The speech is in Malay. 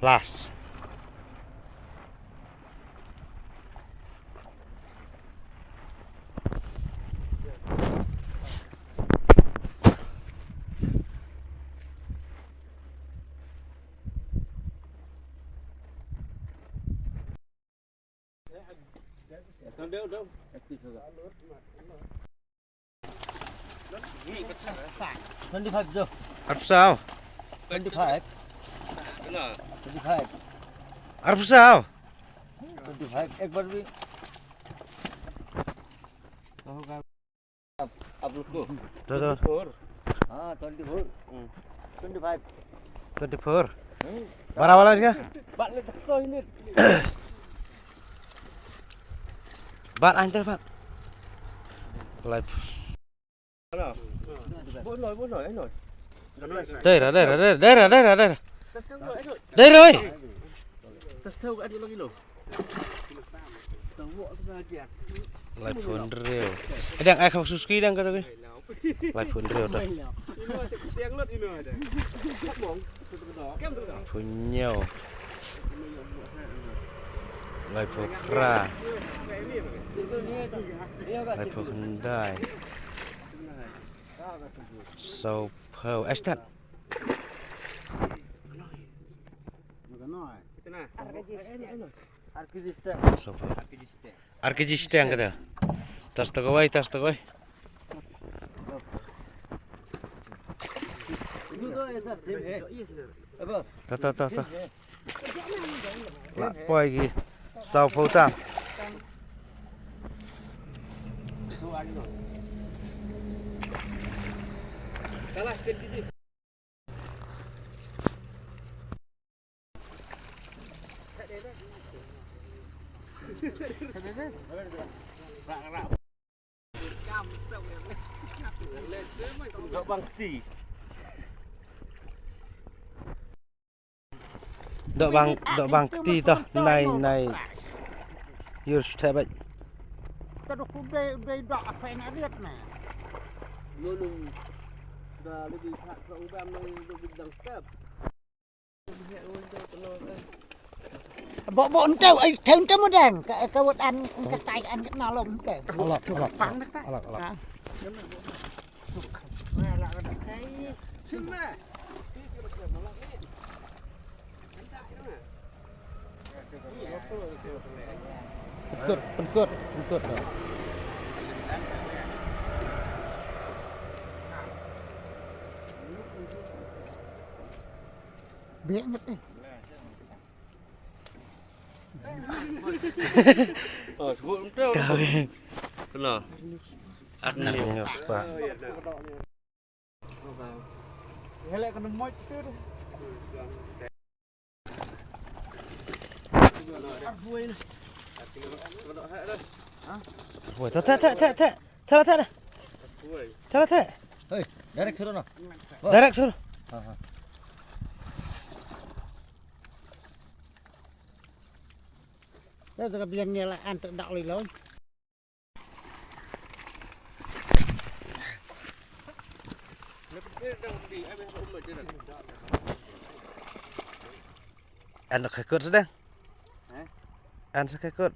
Las. Đâu. 25 Joe. Arab sao? 25. 25. Arab sao? 25. एक बार भी आप लोग को Tuh. हाँ 24 25 24. Berapa lagi? bạn lên tôi ini Bat anjir, Bat. Live. bố nổi ấy nổi Đây rồi. Đây rồi. tas tahu kan lagi loh tahu apa aja Live phone real. Đang ai không Suzuki đang kata gue. Live phone real tuh. Punya. Live phone kera. Live phone kendai. So pearl. Estat. So pearl. Arkijistang kata. Tas tagaway. Ta. Lạ quay gì? Sau phô tang. Gak bangsi Độ bằng tí to. Này. Yur thế bệnh. Kalau kuda dak apa yang ada na. Nulung dah lebih hak program yang lebih bidang step. Bawa entau, thằng entau modern. Kau buat an ketai an kenal lom entau. Alak. Pang tak? Alak. Suka. Malah ada kai. Cuma. Penkut. Biar nget eh. Oh, sebut entau. Kenal. News Pak. Helak kena moc tu. Woi, tak. Hei, direct suruh no. Direct suruh. Dah tak biar ni lah antuk dak liloi. Ăn được khai cốt sedang. Ăn sẽ khai cốt.